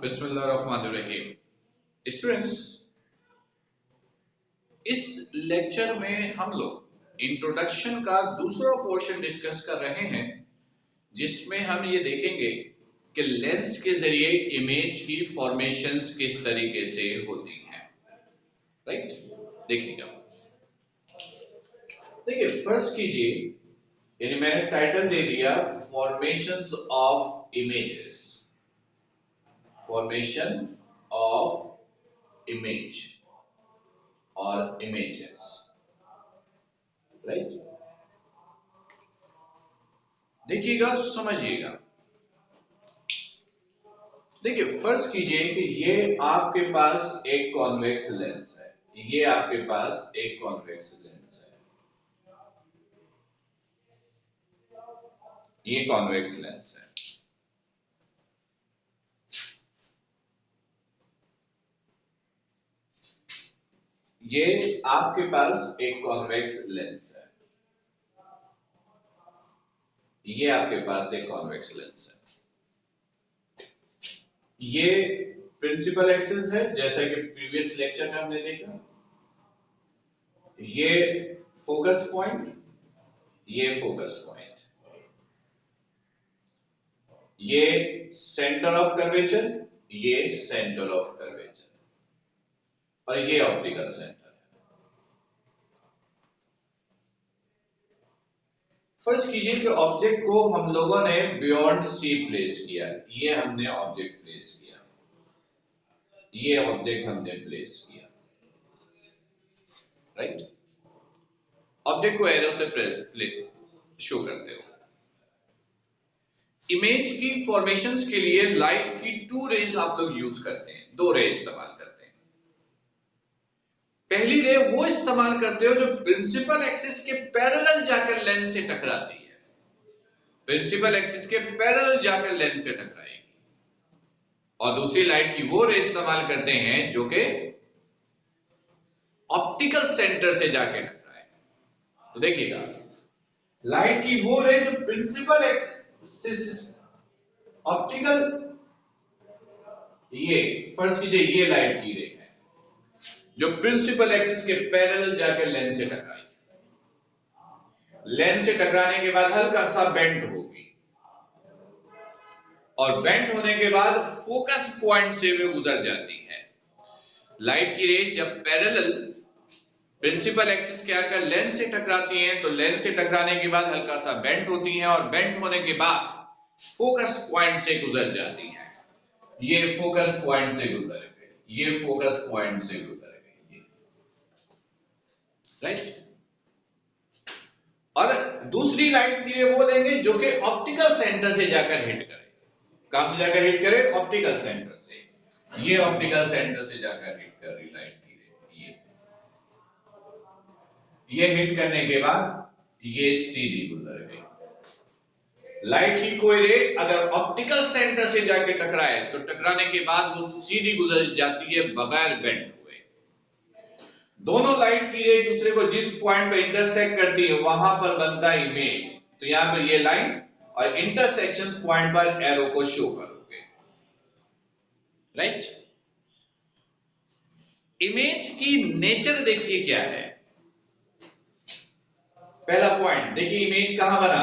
बिस्मिल्लाहिर्रहमानिर्रहीम। स्टूडेंट्स, इस लेक्चर में हम लोग इंट्रोडक्शन का दूसरा पोर्शन डिस्कस कर रहे हैं, जिसमें हम ये देखेंगे कि लेंस के जरिए इमेज की फॉर्मेशंस किस तरीके से होती हैं। राइट, देखिएगा। देखिए, फर्स्ट कीजिए, यानी मैंने टाइटल दे दिया formations of images. Formation of image और इमेजेस। राइट, देखिएगा, समझिएगा। देखिए, फर्ज कीजिए कि ये आपके पास एक कॉन्वेक्स लेंस है। ये आपके पास एक कॉन्वेक्स लेंस है। ये कॉन्वेक्स लेंस है। ये आपके पास एक कॉन्वेक्स लेंस है। ये आपके पास एक कॉन्वेक्स लेंस है। ये प्रिंसिपल एक्सिस है, जैसा कि प्रीवियस लेक्चर में हमने देखा। ये फोकस पॉइंट, ये फोकस पॉइंट, ये सेंटर ऑफ कर्वेचर, ये सेंटर ऑफ कर्वेचर, और ये ऑप्टिकल सेंटर। फर्ज कीजिए कि ऑब्जेक्ट को हम लोगों ने बियॉन्ड सी प्लेस किया। ये हमने ऑब्जेक्ट प्लेस किया। ये ऑब्जेक्ट हमने प्लेस किया। राइट, ऑब्जेक्ट को एरो से शो करते हो। इमेज की फॉर्मेशंस के लिए लाइट की टू रेज आप लोग यूज करते हैं, दो रे इस्तेमाल करते हैं। पहली रे वो इस्तेमाल करते हो जो प्रिंसिपल एक्सिस के पैरेलल जाकर लेंस से टकराती है। प्रिंसिपल एक्सिस के पैरेलल जाकर लेंस से टकराएगी। और दूसरी लाइट की वो रे इस्तेमाल करते हैं जो कि ऑप्टिकल सेंटर से जाके टकराए। तो देखिएगा, लाइट की वो रे जो प्रिंसिपल एक्सिस ऑप्टिकल, ये फर्स्ट कीजिए, ये लाइट की रे है जो प्रिंसिपल एक्सिस के पैरेलल जाकर लेंस से टकराई। लेंस से टकराने के बाद हल्का सा बेंट होगी, और बेंट होने के बाद फोकस पॉइंट से वे गुजर जाती है। लाइट की रेज जब पैरेलल प्रिंसिपल एक्सिस के आकर लेंस से टकराती हैं, तो लेंस से टकराने के बाद हल्का सा बेंट होती हैं, और बेंट होने के बाद फोकस पॉइंट से गुजर जाती हैं। ये फोकस पॉइंट से गुजर गई, ये फोकस पॉइंट से गुजर गई। राइट, और दूसरी लाइट की रे वो लेंगे जो कि ऑप्टिकल सेंटर से जाकर हिट करे। कहां से जाकर हिट करे? ऑप्टिकल सेंटर से। ये ऑप्टिकल सेंटर से जाकर हिट कर रही लाइट की रे। ये हिट करने के बाद ये सीधी गुजर गई। लाइट की कोई रे अगर ऑप्टिकल सेंटर से जाके टकराए तो टकराने के बाद वो सीधी गुजर जाती है बगैर बेंट हुए। दोनों लाइट की रे एक दूसरे को जिस पॉइंट पे इंटरसेक्ट करती है वहां पर बनता है इमेज। तो यहां पर ये लाइन और इंटरसेक्शन पॉइंट पर एरो को शो करोगे। राइट, इमेज की नेचर देखिए क्या है। पहला पॉइंट देखिए, इमेज कहां बना?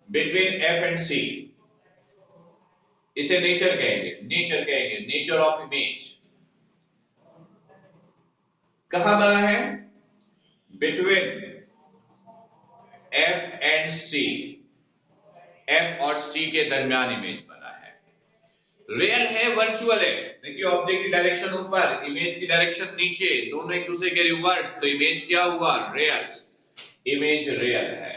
बिटवीन एफ एंड सी। इसे नेचर कहेंगे, नेचर कहेंगे, नेचर ऑफ इमेज। कहां बना है? Between F and C. F और सी के दरमियान इमेज बना है। रियल है, वर्चुअल है? देखिए, ऑब्जेक्ट की डायरेक्शन ऊपर, इमेज की डायरेक्शन नीचे, दोनों एक दूसरे के रिवर्स, तो इमेज क्या हुआ? रियल। इमेज रियल है।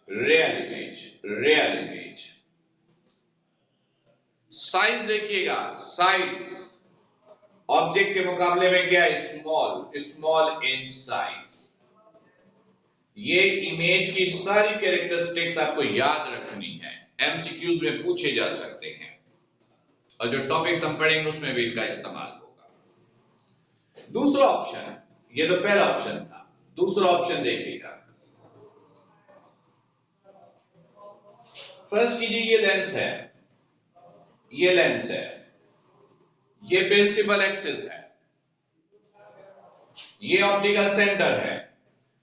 Real image, real image. Size देखिएगा, साइज ऑब्जेक्ट के मुकाबले में क्या है? Small, small in size. ये इमेज की सारी कैरेक्टरिस्टिक्स आपको याद रखनी है, एमसीक्यूज में पूछे जा सकते हैं, और जो टॉपिक्स हम पढ़ेंगे उसमें भी इनका इस्तेमाल होगा। दूसरा ऑप्शन, ये तो पहला ऑप्शन था, दूसरा ऑप्शन देखिएगा। फर्स्ट कीजिए, ये लेंस है, ये लेंस है, ये प्रिंसिपल एक्सिस है, ये ऑप्टिकल सेंटर है,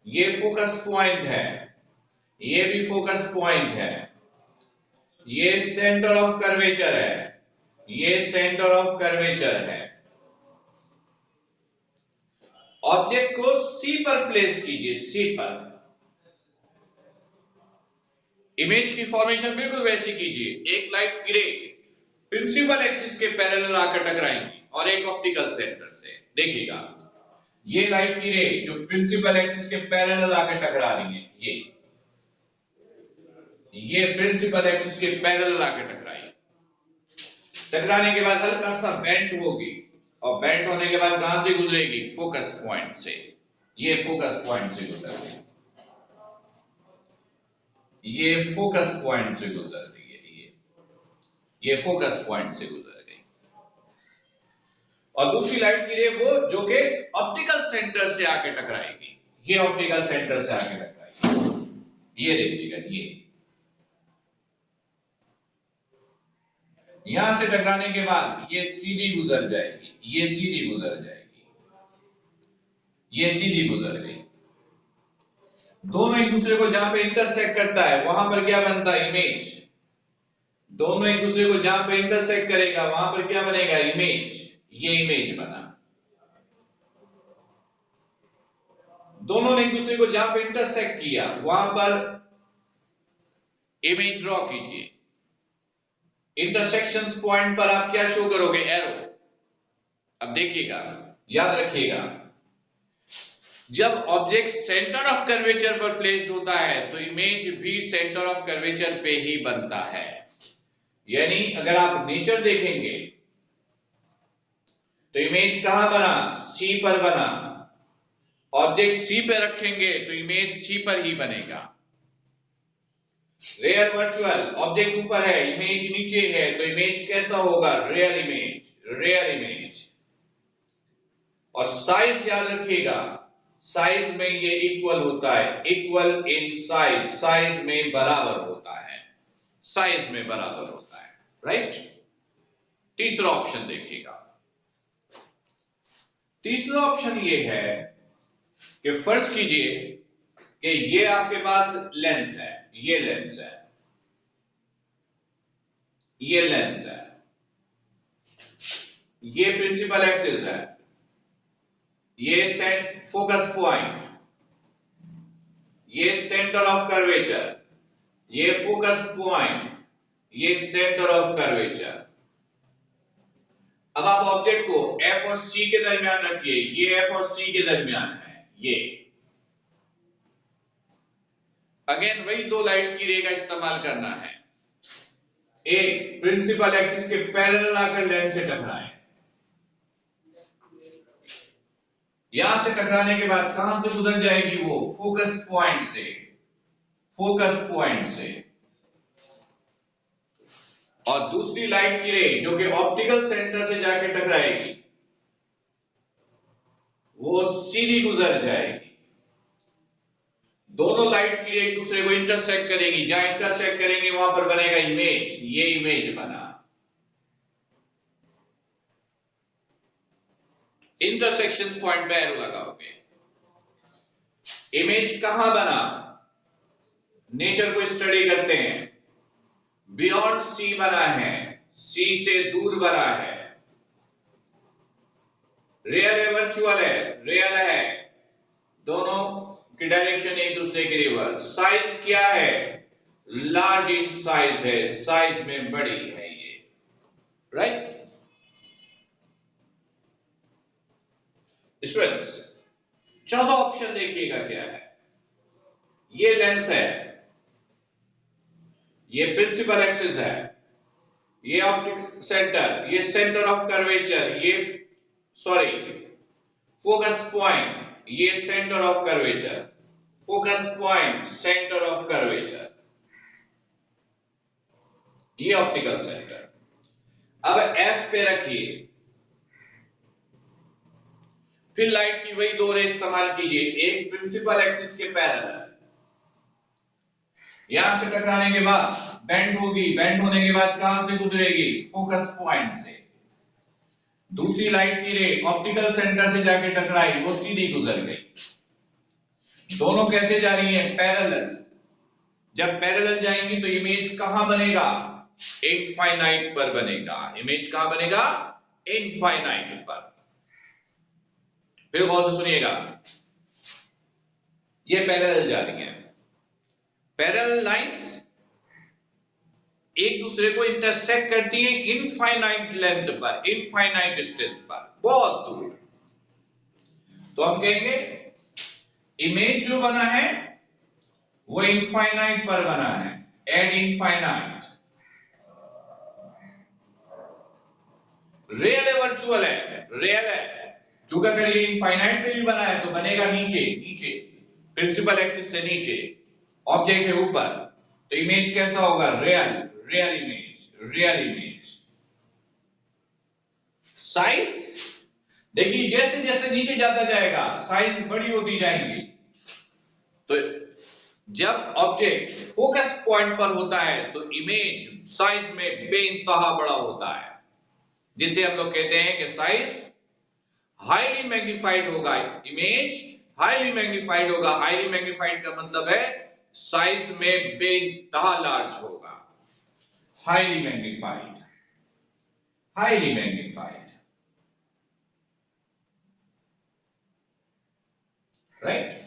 ये फोकस पॉइंट है, ये भी फोकस पॉइंट है, ये सेंटर ऑफ कर्वेचर है, ये सेंटर ऑफ कर्वेचर है। ऑब्जेक्ट को सी पर प्लेस कीजिए, सी पर। इमेज की फॉर्मेशन बिल्कुल वैसी कीजिए। एक लाइट रे प्रिंसिपल एक्सिस के पैरेलल आकर टकराएंगी और एक ऑप्टिकल सेंटर से। देखिएगा, ये लाइट की रे जो प्रिंसिपल एक्सिस के पैरेलल आकर टकरा रही है, ये प्रिंसिपल एक्सिस के पैरेलल आकर टकराई। टकराने के बाद हल्का सा बेंट होगी और बेंट होने के बाद कहां से गुजरेगी? फोकस पॉइंट से। ये फोकस पॉइंट से गुजर रही है, ये फोकस पॉइंट से गुजर रही है, ये फोकस पॉइंट से गुजर गई। और दूसरी लाइट की रे वो जो कि ऑप्टिकल सेंटर से आके टकराएगी, ये ऑप्टिकल सेंटर से आके टकराएगी। ये देखिएगा, ये यहां से टकराने के बाद ये सीधी गुजर जाएगी, ये सीधी गुजर जाएगी, ये सीधी गुजर गई। दोनों एक दूसरे को जहां पे इंटरसेक्ट करता है वहां पर क्या बनता है? इमेज। दोनों एक दूसरे को जहां पे इंटरसेक्ट करेगा वहां पर क्या बनेगा? इमेज। ये इमेज बना। दोनों ने एक दूसरे को जहां पे इंटरसेक्ट किया वहां पर इमेज ड्रॉ कीजिए। इंटरसेक्शन पॉइंट पर आप क्या शो करोगे? एरो। अब देखिएगा, याद रखिएगा, जब ऑब्जेक्ट सेंटर ऑफ कर्वेचर पर प्लेस्ड होता है तो इमेज भी सेंटर ऑफ कर्वेचर पे ही बनता है। यानी अगर आप नेचर देखेंगे तो इमेज कहां बना? सी पर बना। ऑब्जेक्ट सी पे रखेंगे तो इमेज सी पर ही बनेगा। रियल वर्चुअल, ऑब्जेक्ट ऊपर है, इमेज नीचे है, तो इमेज कैसा होगा? Real image, real image. और साइज याद रखिएगा, साइज में ये इक्वल होता है, इक्वल इन साइज, साइज में बराबर होता है, साइज में बराबर होता है, राइट। तीसरा ऑप्शन देखिएगा, तीसरा ऑप्शन ये है कि फर्ज कीजिए कि ये आपके पास लेंस है, ये लेंस है, ये लेंस है, ये प्रिंसिपल एक्सिस है, ये सेंट फोकस पॉइंट, ये सेंटर ऑफ कर्वेचर, ये फोकस पॉइंट, ये सेंटर ऑफ कर्वेचर। अब आप ऑब्जेक्ट को F और C के दरमियान रखिए, ये F और C के दरमियान है, ये अगेन वही दो लाइट की रे का इस्तेमाल करना है। एक प्रिंसिपल एक्सिस के पैरेलल आकर लेंस से टकराए, यहां से टकराने के बाद कहां से गुजर जाएगी? वो फोकस पॉइंट से, फोकस पॉइंट से। और दूसरी लाइट की रे जो कि ऑप्टिकल सेंटर से जाके टकराएगी वो सीधी गुजर जाएगी। दोनों लाइट की रे एक दूसरे को इंटरसेक्ट करेगी, जहां इंटरसेक्ट करेंगे वहां पर बनेगा इमेज, ये इमेज बना। इंटरसेक्शन पॉइंट पे एरो लगाओगे। इमेज कहां बना? नेचर को स्टडी करते हैं, बियॉन्ड सी बना है, सी से दूर बना है। रियल है वर्चुअल है? रियल है, दोनों की डायरेक्शन एक दूसरे के रिवर्स। साइज क्या है? लार्ज इन साइज है, साइज में बड़ी है ये, राइट। स्टूडेंट्स, चौथा ऑप्शन देखिएगा क्या है। ये लेंस है, ये प्रिंसिपल एक्सिस है, ये ऑप्टिक सेंटर, ये सेंटर ऑफ कर्वेचर, ये सॉरी फोकस पॉइंट, ये centre of curvature, focus point, centre of curvature, ये ऑप्टिकल सेंटर। अब F पे रखिए, फिर लाइट की वही दो रे इस्तेमाल कीजिए, एक प्रिंसिपल एक्सिस के पैरेलल, यहां से टकराने के बाद बेंड होगी, बेंड होने के बाद कहां से गुजरेगी? फोकस पॉइंट से। दूसरी लाइट की रे ऑप्टिकल सेंटर से जाके टकराई, वो सीधी गुजर गई। दोनों कैसे जा रही है? पैरेलल। जब पैरेलल जाएंगी तो इमेज कहां बनेगा? इनफाइनाइट पर बनेगा। इमेज कहां बनेगा? इनफाइनाइट पर। फिर गौर से सुनिएगा, ये पैरेलल जा रही है। पैरेलल लाइंस एक दूसरे को इंटरसेक्ट करती हैं इनफाइनाइट लेंथ पर, इनफाइनाइट डिस्टेंस पर, बहुत दूर। तो हम कहेंगे इमेज जो बना है वो इनफाइनाइट पर बना है, एट इनफाइनाइट। रियल है वर्चुअल है? रियल है, क्योंकि अगर ये इनफाइनाइट पे भी बना है तो बनेगा नीचे, नीचे प्रिंसिपल एक्सिस से नीचे, ऑब्जेक्ट है ऊपर, तो इमेज कैसा होगा? Real, real image, real image. Size देखिए, जैसे जैसे नीचे जाता जाएगा साइज बड़ी होती जाएंगी। तो जब ऑब्जेक्ट फोकस पॉइंट पर होता है तो इमेज साइज में बेइंतहा बड़ा होता है, जिसे हम लोग कहते हैं कि साइज हाईली मैग्नीफाइड होगा, इमेज हाईली मैग्नीफाइड होगा। हाईली मैग्नीफाइड का मतलब है साइज में बेइंतहा लार्ज होगा। Highly magnified, highly magnified, right.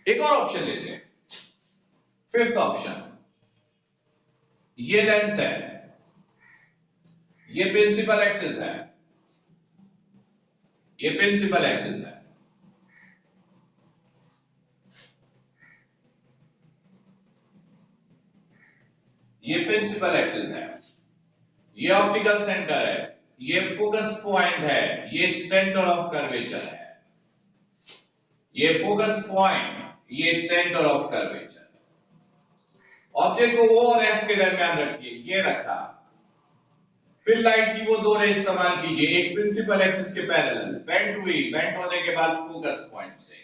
एक और ऑप्शन लेते हैं, फिफ्थ ऑप्शन। ये लेंस है, ये प्रिंसिपल एक्सिस है, ये प्रिंसिपल एक्सिस है, ये प्रिंसिपल एक्सिस है, ये ऑप्टिकल सेंटर है, ये फोकस पॉइंट है, ये सेंटर ऑफ कर्वेचर है। ये फोकस पॉइंट, ये सेंटर ऑफ कर्वेचर। ऑब्जेक्ट को O और F के दरमियान रखिए, ये रखा। फिर लाइट की वो दो रे इस्तेमाल कीजिए, एक प्रिंसिपल एक्सिस के पैरेलल, बेंट हुई, बेंट होने के बाद फोकस पॉइंट से।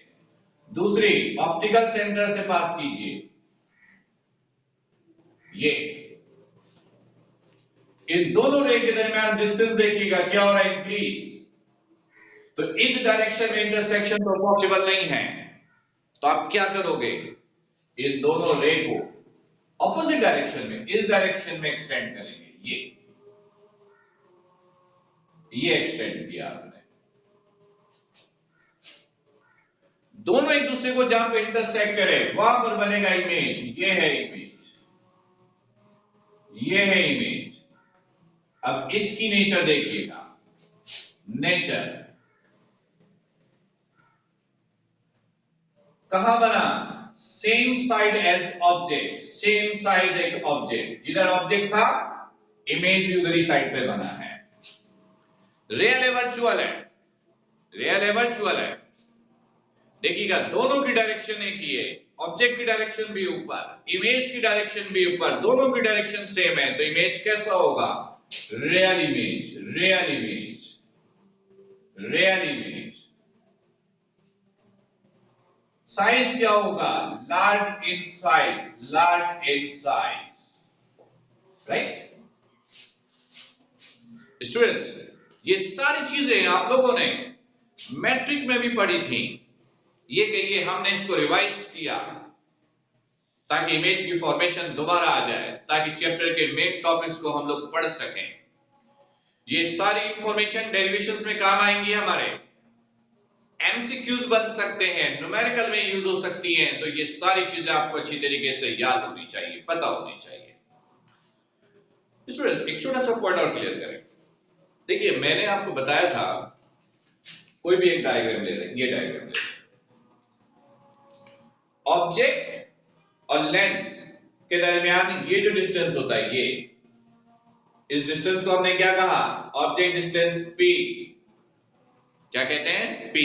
दूसरी ऑप्टिकल सेंटर से पास कीजिए, ये। इन दोनों रे के दरमियान डिस्टेंस देखिएगा क्या हो रहा है? इंक्रीज। तो इस डायरेक्शन में इंटरसेक्शन तो पॉसिबल नहीं है, तो आप क्या करोगे? इन दोनों रे को ऑपोजिट डायरेक्शन में, इस डायरेक्शन में एक्सटेंड करेंगे। ये एक्सटेंड किया आपने। दोनों एक दूसरे को जहां पे इंटरसेक्ट करे वहां पर बनेगा इमेज। ये है इमेज, ये है इमेज। अब इसकी नेचर देखिएगा, नेचर कहां बना? Same side as object, same size एक ऑब्जेक्ट, जिधर ऑब्जेक्ट था इमेज भी उधर ही साइड पे बना है। रियल है वर्चुअल है? रियल है वर्चुअल है। देखिएगा दोनों की डायरेक्शन एक ही है, ऑब्जेक्ट की डायरेक्शन भी ऊपर, इमेज की डायरेक्शन भी ऊपर, दोनों की डायरेक्शन सेम है, तो इमेज कैसा होगा? Real image, real image, real image. Size क्या होगा? Large in size, large in size, right. Students, ये सारी चीजें आप लोगों ने मैट्रिक में भी पढ़ी थी। ये कहिए हमने इसको रिवाइज किया ताकि इमेज की फॉर्मेशन दोबारा आ जाए, ताकि चैप्टर के मेन टॉपिक्स को हम लोग पढ़ सकें। ये सारी इंफॉर्मेशन डेरिवेशंस में काम आएंगी हमारे, एमसीक्यूज बन सकते हैं, न्यूमेरिकल में यूज हो सकती हैं। तो ये सारी चीजें आपको अच्छी तरीके से याद होनी चाहिए, पता होनी चाहिए। स्टूडेंट्स, एक छोटा सा पॉइंट और क्लियर करें। देखिए मैंने आपको बताया था, कोई भी एक डायग्राम ले लें, ये डायग्राम ले लें। ऑब्जेक्ट और लेंस के दरमियान ये जो डिस्टेंस होता है, ये, इस डिस्टेंस को हमने क्या कहा? Object distance P। क्या कहते हैं? P।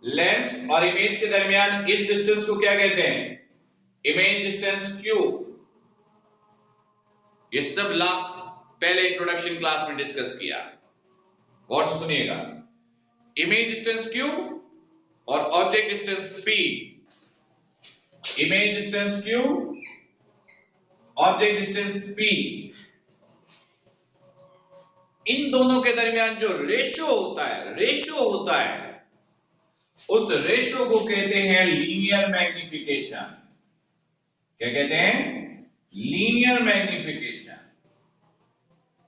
लेंस और इमेज के दरमियान इस डिस्टेंस को क्या कहते हैं? Image distance Q। ये सब लास्ट पहले इंट्रोडक्शन क्लास में डिस्कस किया, गौर से सुनिएगा। इमेज डिस्टेंस Q और object distance P। Image distance Q, object distance P। इन दोनों के दरमियान जो रेशो होता है उस रेशो को कहते हैं लीनियर मैग्निफिकेशन। क्या कहते हैं? Linear magnification.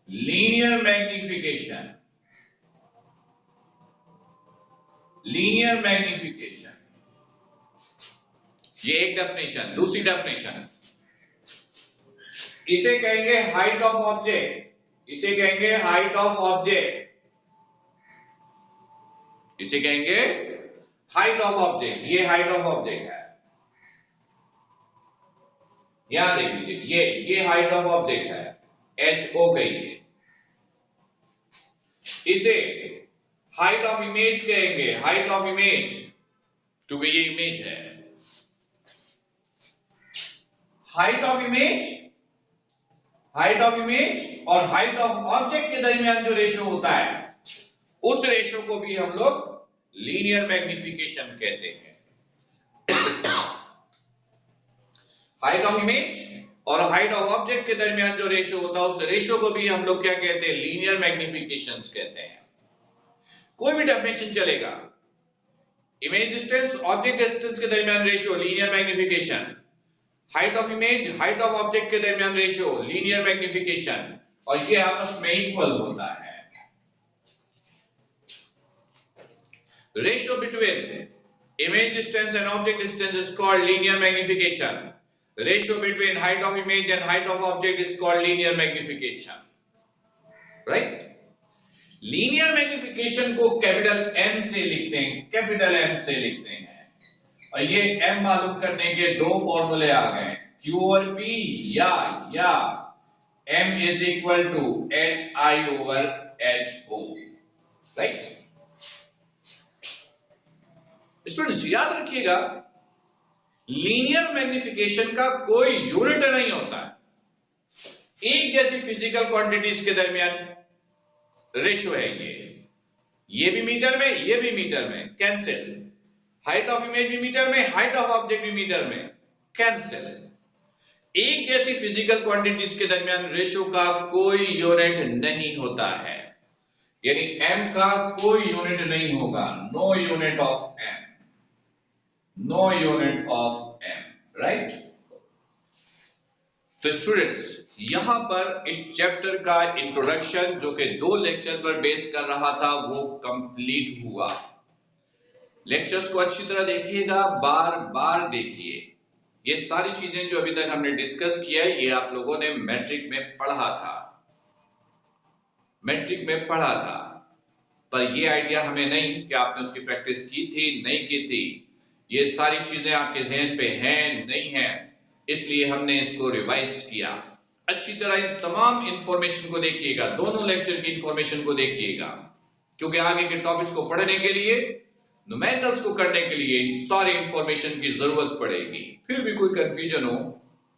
Linear magnification. Linear magnification, ये एक डेफिनेशन। दूसरी डेफिनेशन, इसे कहेंगे हाइट ऑफ ऑब्जेक्ट। इसे कहेंगे हाइट ऑफ ऑब्जेक्ट। इसे कहेंगे हाइट ऑफ ऑब्जेक्ट। ये हाइट ऑफ ऑब्जेक्ट है, यहां देख लीजिए, ये हाइट ऑफ ऑब्जेक्ट है, HO कहिए। इसे हाइट ऑफ इमेज कहेंगे, हाइट ऑफ इमेज, क्योंकि ये इमेज है। हाइट ऑफ इमेज और हाइट ऑफ ऑब्जेक्ट के दरमियान जो रेशो होता है उस रेशो को भी हम लोग लीनियर मैग्निफिकेशन कहते हैं। हाइट ऑफ इमेज और हाइट ऑफ ऑब्जेक्ट के दरमियान जो रेशो होता है उस रेशो को भी हम लोग क्या कहते हैं? लीनियर मैग्निफिकेशन कहते हैं। कोई भी डेफिनेशन चलेगा। इमेज डिस्टेंस, ऑब्जेक्ट डिस्टेंस के दरमियान ratio linear magnification, height of image, height of object के दरमियान रेशो लीनियर मैग्निफिकेशन, और ये आपस में इक्वल होता है। Ratio between image distance and object distance is called linear magnification. Ratio between height of image and height of object is called linear magnification. Right? Linear magnification को capital M से लिखते हैं, कैपिटल M से लिखते हैं। और ये M मालूम करने के दो फॉर्मूले आ गए, Q और P, या M is equal to HI over HO. Right? Students याद रखिएगा, लीनियर मैग्निफिकेशन का कोई यूनिट नहीं होता है। एक जैसी फिजिकल क्वांटिटीज के दरमियान रेशो है ये भी मीटर में, ये भी मीटर में, कैंसिल। हाइट ऑफ इमेज भी मीटर में, हाइट ऑफ ऑब्जेक्ट भी मीटर में, कैंसिल। एक जैसी फिजिकल क्वांटिटीज के दरमियान रेशो का कोई यूनिट नहीं होता है, यानी m का कोई यूनिट नहीं होगा। No unit of m, no unit of m, right? तो स्टूडेंट्स, यहां पर इस चैप्टर का इंट्रोडक्शन जो कि 2 लेक्चर पर बेस कर रहा था वो कंप्लीट हुआ। लेक्चर्स को अच्छी तरह देखिएगा, बार बार देखिए। ये सारी चीजें जो अभी तक हमने डिस्कस किया है ये आप लोगों ने मैट्रिक में पढ़ा था, पर ये आइडिया हमें नहीं कि आपने उसकी प्रैक्टिस की थी नहीं की थी। ये सारी चीजें आपके जहन पे हैं नहीं हैं, इसलिए हमने इसको रिवाइज किया। अच्छी तरह इन तमाम इंफॉर्मेशन को देखिएगा, दोनों लेक्चर की इंफॉर्मेशन को देखिएगा, क्योंकि आगे के टॉपिक्स को पढ़ने के लिए, न्यूमेरिकल्स को करने के लिए इन सारी इंफॉर्मेशन की जरूरत पड़ेगी। फिर भी कोई कंफ्यूजन हो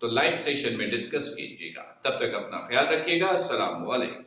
तो लाइव सेशन में डिस्कस कीजिएगा। तब तक अपना ख्याल रखिएगा। अस्सलाम वालेकुम।